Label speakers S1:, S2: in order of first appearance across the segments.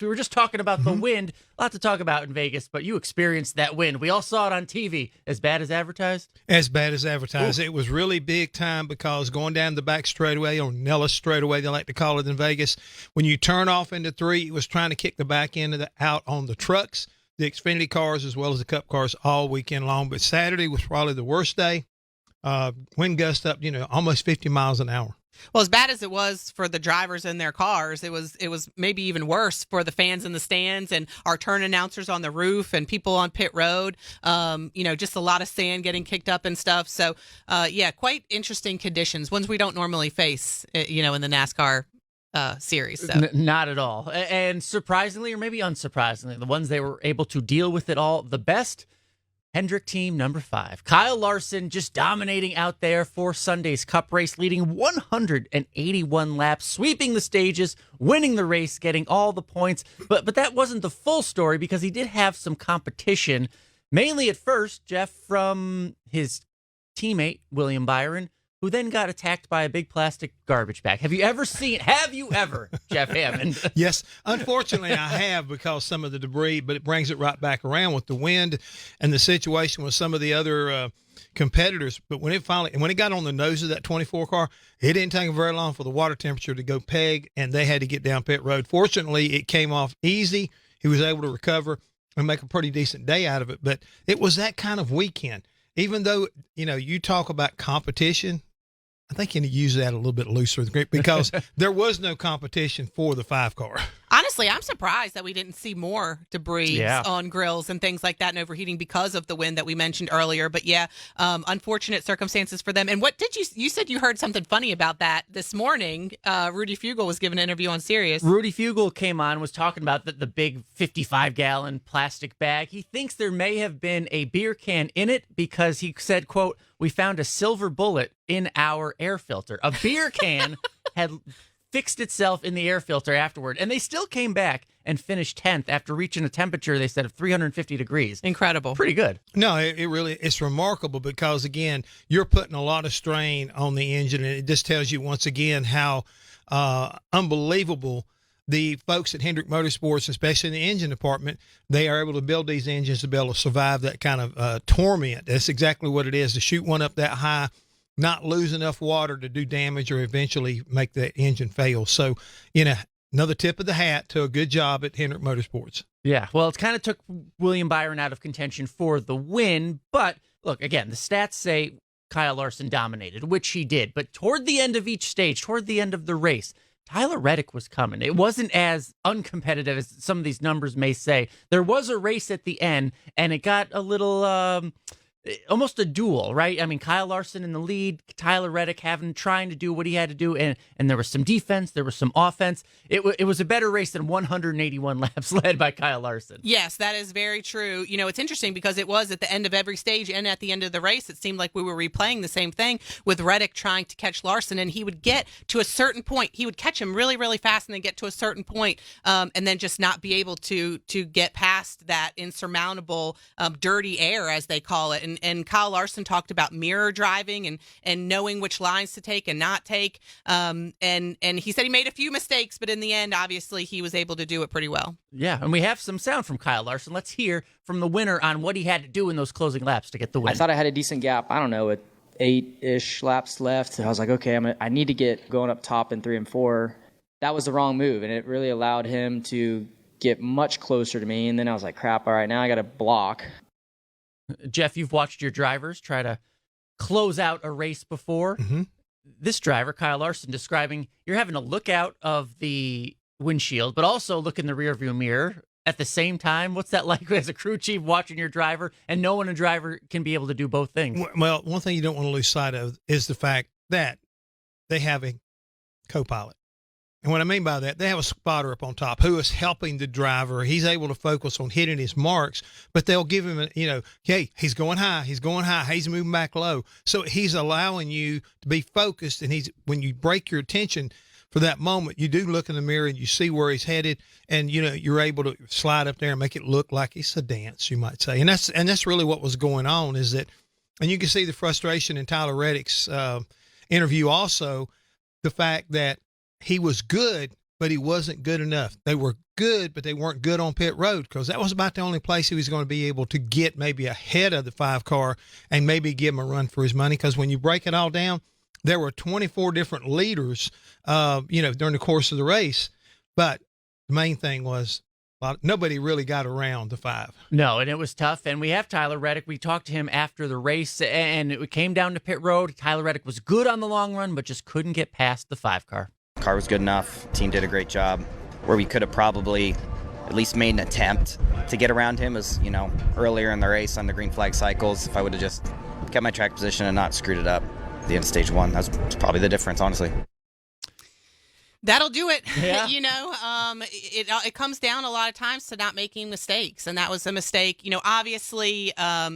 S1: We were just talking about the wind. A lot to talk about in Vegas, but you experienced that wind. We all saw it on TV. As bad as advertised?
S2: As bad as advertised.
S1: Ooh.
S2: It was really big time because going down the back straightaway, or Nellis straightaway, they like to call it in Vegas, when you turn off into 3, it was trying to kick the back end of out on the trucks, the Xfinity cars, as well as the Cup cars all weekend long. But Saturday was probably the worst day. Wind gust up, almost 50 miles an hour.
S3: Well, as bad as it was for the drivers in their cars, it was maybe even worse for the fans in the stands and our turn announcers on the roof and people on pit road. Just a lot of sand getting kicked up and stuff. So, quite interesting conditions, ones we don't normally face, in the NASCAR series. So.
S1: Not at all. And surprisingly, or maybe unsurprisingly, the ones they were able to deal with it all the best, Hendrick team number 5. Kyle Larson just dominating out there for Sunday's Cup race, leading 181 laps, sweeping the stages, winning the race, getting all the points. But that wasn't the full story because he did have some competition, mainly at first, Jeff, from his teammate, William Byron, who then got attacked by a big plastic garbage bag. Have you ever, Jeff Hammond?
S2: Yes, unfortunately I have, because some of the debris, but it brings it right back around with the wind and the situation with some of the other competitors. But when it got on the nose of that 24 car, it didn't take very long for the water temperature to go peg, and they had to get down pit road. Fortunately, it came off easy. He was able to recover and make a pretty decent day out of it. But it was that kind of weekend. Even though, you talk about competition, I think you need to use that a little bit looser because there was no competition for the 5 car.
S3: Honestly, I'm surprised that we didn't see more debris on grills and things like that and overheating because of the wind that we mentioned earlier. But unfortunate circumstances for them. And what did you said you heard something funny about that this morning. Rudy Fugle was giving an interview on Sirius.
S1: Rudy Fugle came on, was talking about the big 55-gallon plastic bag. He thinks there may have been a beer can in it because he said, quote, "We found a silver bullet in our air filter." A beer can had fixed itself in the air filter afterward, and they still came back and finished 10th after reaching a temperature, they said, of 350 degrees.
S3: Incredible.
S1: Pretty good.
S2: No, it's remarkable because, again, you're putting a lot of strain on the engine, and it just tells you once again how unbelievable the folks at Hendrick Motorsports, especially in the engine department, they are able to build these engines to be able to survive that kind of torment. That's exactly what it is, to shoot one up that high, not lose enough water to do damage or eventually make the engine fail. So, another tip of the hat to a good job at Hendrick Motorsports.
S1: Yeah, well, it kind of took William Byron out of contention for the win. But look, again, the stats say Kyle Larson dominated, which he did. But toward the end of each stage, toward the end of the race, Tyler Reddick was coming. It wasn't as uncompetitive as some of these numbers may say. There was a race at the end, and it got a little almost a duel, right? I mean, Kyle Larson in the lead, Tyler Reddick trying to do what he had to do, and there was some defense, there was some offense. It was a better race than 181 laps led by Kyle Larson.
S3: Yes, that is very true. It's interesting because it was at the end of every stage and at the end of the race, it seemed like we were replaying the same thing with Reddick trying to catch Larson, and he would get to a certain point. He would catch him really, really fast and then get to a certain point, and then just not be able to get past that insurmountable dirty air, as they call it. And Kyle Larson talked about mirror driving and knowing which lines to take and not take. And he said he made a few mistakes, but in the end, obviously, he was able to do it pretty well.
S1: Yeah, and we have some sound from Kyle Larson. Let's hear from the winner on what he had to do in those closing laps to get the win.
S4: I thought I had a decent gap, I don't know, with 8-ish laps left. I was like, okay, I need to get going up top in 3 and 4. That was the wrong move, and it really allowed him to get much closer to me. And then I was like, crap, all right, now I got to block.
S1: Jeff, you've watched your drivers try to close out a race before.
S2: Mm-hmm.
S1: This driver, Kyle Larson, describing you're having to look out of the windshield, but also look in the rearview mirror at the same time. What's that like as a crew chief watching your driver and knowing a driver can be able to do both things?
S2: Well, one thing you don't want to lose sight of is the fact that they have a co-pilot. And what I mean by that, they have a spotter up on top who is helping the driver. He's able to focus on hitting his marks, but they'll give him, hey, he's going high, he's moving back low. So he's allowing you to be focused, and when you break your attention for that moment, you do look in the mirror and you see where he's headed, and you're able to slide up there and make it look like it's a dance, you might say. And that's really what was going on, is that, and you can see the frustration in Tyler Reddick's interview also, the fact that he was good but he wasn't good enough. They were good, but they weren't good on pit road, because that was about the only place he was going to be able to get maybe ahead of the 5 car and maybe give him a run for his money. Because when you break it all down, there were 24 different leaders, during the course of the race. But the main thing was nobody really got around the 5.
S1: No, and it was tough. And we have Tyler Reddick. We talked to him after the race, and it came down to pit road. Tyler Reddick was good on the long run, but just couldn't get past the 5 car.
S5: Car was good enough. Team did a great job. Where we could have probably at least made an attempt to get around him was, earlier in the race on the green flag cycles. If I would have just kept my track position and not screwed it up at the end of stage 1, that's probably the difference, honestly.
S3: That'll do it.
S1: Yeah.
S3: It comes down a lot of times to not making mistakes, and that was a mistake. Obviously,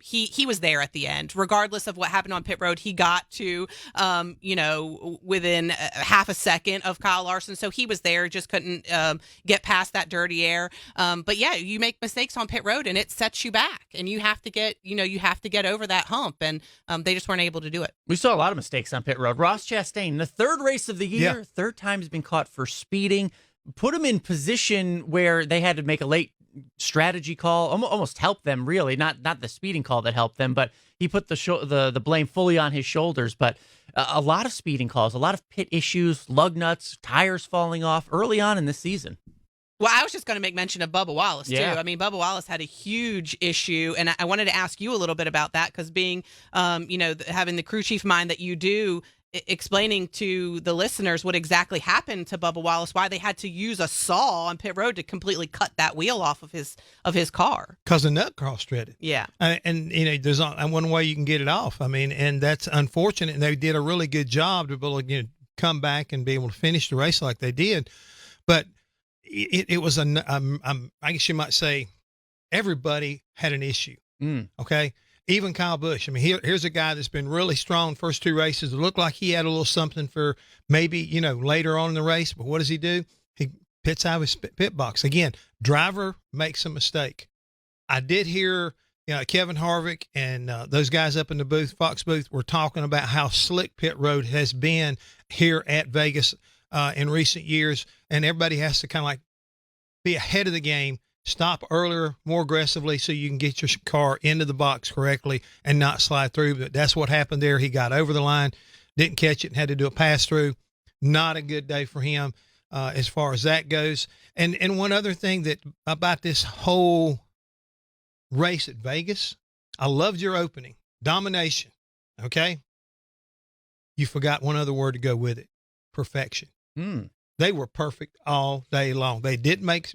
S3: he was there at the end, regardless of what happened on pit road. He got to, within half a second of Kyle Larson, so he was there. Just couldn't get past that dirty air. But yeah, you make mistakes on pit road, and it sets you back, and you have to get over that hump, and they just weren't able to do it.
S1: We saw a lot of mistakes on pit road. Ross Chastain, the 3rd race of the year, 3rd time he's been caught for speeding, put him in position where they had to make a late strategy call, almost help them, really. Not the speeding call that helped them, but he put the blame fully on his shoulders. But a lot of speeding calls, a lot of pit issues, lug nuts, tires falling off early on in this season.
S3: Well, I was just going to make mention of Bubba Wallace, too.
S1: Yeah.
S3: I mean, Bubba Wallace had a huge issue, and I wanted to ask you a little bit about that, because being, having the crew chief mind that you do, explaining to the listeners what exactly happened to Bubba Wallace, why they had to use a saw on pit road to completely cut that wheel off of his car.
S2: Because the nut cross-threaded.
S3: Yeah.
S2: And there's one way you can get it off. I mean, and that's unfortunate. And they did a really good job to be able to come back and be able to finish the race like they did. But it was I guess you might say everybody had an issue. Okay. Even Kyle Busch. I mean, here's a guy that's been really strong first 2 races. It looked like he had a little something for maybe, later on in the race. But what does he do? He pits out of his pit box. Again, driver makes a mistake. I did hear Kevin Harvick and those guys up in the booth, Fox booth, were talking about how slick pit road has been here at Vegas in recent years. And everybody has to kind of like be ahead of the game. Stop earlier, more aggressively, so you can get your car into the box correctly and not slide through. But that's what happened there. He got over the line, didn't catch it, and had to do a pass through. Not a good day for him as far as that goes. And one other thing that about this whole race at Vegas, I loved your opening. Domination, okay? You forgot one other word to go with it. Perfection. They were perfect all day long. They didn't make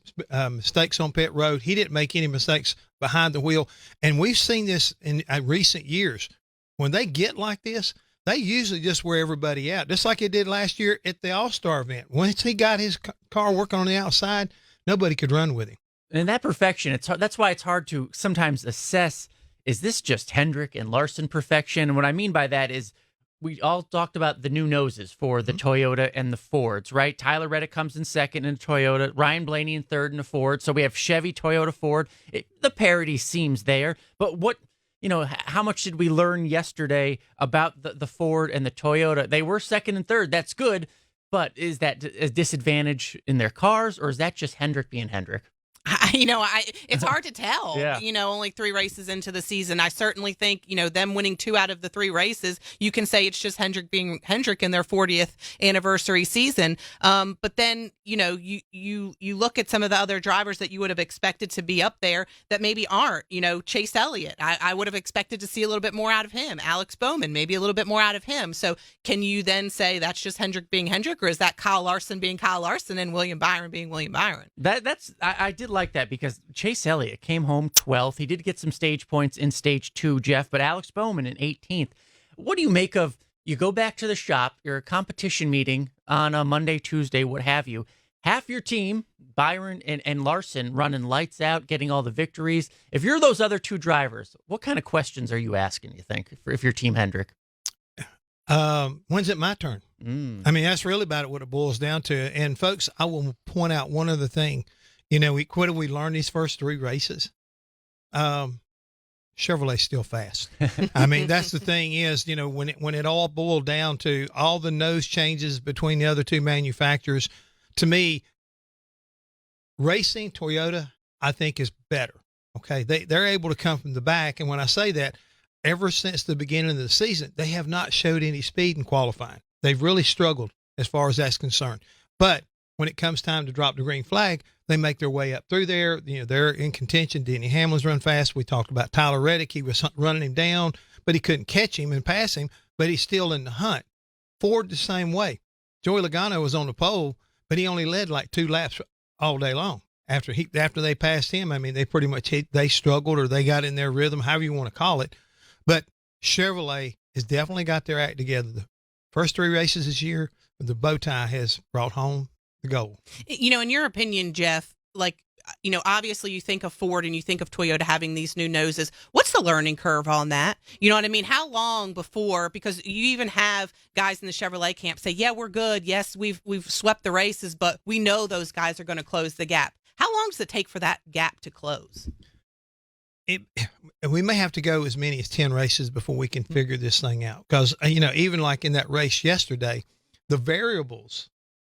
S2: mistakes on pit road. He didn't make any mistakes behind the wheel. And we've seen this in recent years. When they get like this, they usually just wear everybody out, just like it did last year at the All-Star event. Once he got his car working on the outside, nobody could run with him.
S1: And that perfection, that's why it's hard to sometimes assess, is this just Hendrick and Larson perfection? And what I mean by that is, we all talked about the new noses for the Toyota and the Fords, right? Tyler Reddick comes in second in a Toyota, Ryan Blaney in third in a Ford. So we have Chevy, Toyota, Ford. The parity seems there. But how much did we learn yesterday about the Ford and the Toyota? They were second and third. That's good. But is that a disadvantage in their cars, or is that just Hendrick being Hendrick?
S3: It's hard to tell.
S1: Yeah.
S3: Only 3 races into the season. I certainly think, them winning 2 out of the 3 races, you can say it's just Hendrick being Hendrick in their 40th anniversary season. But then, you look at some of the other drivers that you would have expected to be up there that maybe aren't. Chase Elliott, I would have expected to see a little bit more out of him. Alex Bowman, maybe a little bit more out of him. So can you then say that's just Hendrick being Hendrick, or is that Kyle Larson being Kyle Larson and William Byron being William Byron?
S1: I did like that, because Chase Elliott came home 12th. He did get some stage points in stage 2, Jeff, but Alex Bowman in 18th. What do you make of, you go back to the shop, you're a competition meeting on a Monday, Tuesday, what have you. Half your team, Byron and Larson, running lights out, getting all the victories. If you're those other 2 drivers, what kind of questions are you asking, you think, if you're Team Hendrick?
S2: When's it my turn? I mean, that's really about it, what it boils down to. And folks, I will point out one other thing. What did we learn these first 3 races? Chevrolet's still fast. I mean, that's the thing is, when it all boiled down to all the nose changes between the other 2 manufacturers, to me, racing Toyota, I think, is better. Okay, they're able to come from the back, and when I say that, ever since the beginning of the season, they have not showed any speed in qualifying. They've really struggled as far as that's concerned. But when it comes time to drop the green flag, they make their way up through there. You know, they're in contention. Denny Hamlin's run fast. We talked about Tyler Reddick. He was running him down, but he couldn't catch him and pass him, but he's still in the hunt. Ford the same way. Joey Logano was on the pole, but he only led like 2 laps all day long. After they passed him, I mean, they pretty much they struggled, or they got in their rhythm, however you want to call it. But Chevrolet has definitely got their act together. The first 3 races this year, the bow tie has brought home the gold.
S3: You know, in your opinion, Jeff, like, you know, obviously you think of Ford and you think of Toyota having these new noses. What's the learning curve on that? You know what I mean? How long before, because you even have guys in the Chevrolet camp say, yeah, we're good. Yes, we've swept the races, but we know those guys are going to close the gap. How long does it take for that gap to close?
S2: We may have to go as many as 10 races before we can figure this thing out. Because, you know, even like in that race yesterday, the variables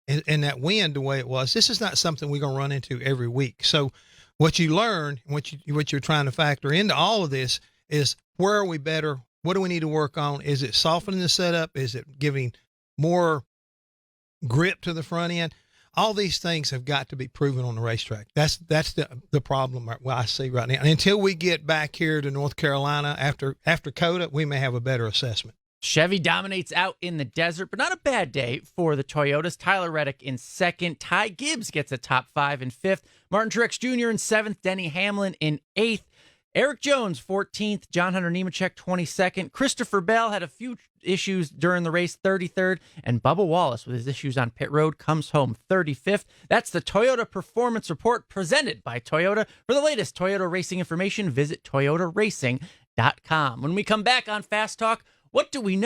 S2: and that wind, the way it was, this is not something we're going to run into every week. So what you learn, what you're trying to factor into all of this is, where are we better? What do we need to work on? Is it softening the setup? Is it giving more grip to the front end? All these things have got to be proven on the racetrack. That's the problem I see right now. And until we get back here to North Carolina after COTA, we may have a better assessment.
S1: Chevy dominates out in the desert, but not a bad day for the Toyotas. Tyler Reddick in second. Ty Gibbs gets a top 5 in fifth. Martin Truex Jr. in seventh. Denny Hamlin in eighth. Eric Jones, 14th. John Hunter Nemechek, 22nd. Christopher Bell had a few issues during the race, 33rd. And Bubba Wallace, with his issues on pit road, comes home 35th. That's the Toyota Performance Report presented by Toyota. For the latest Toyota racing information, visit toyotaracing.com. When we come back on Fast Talk, what do we know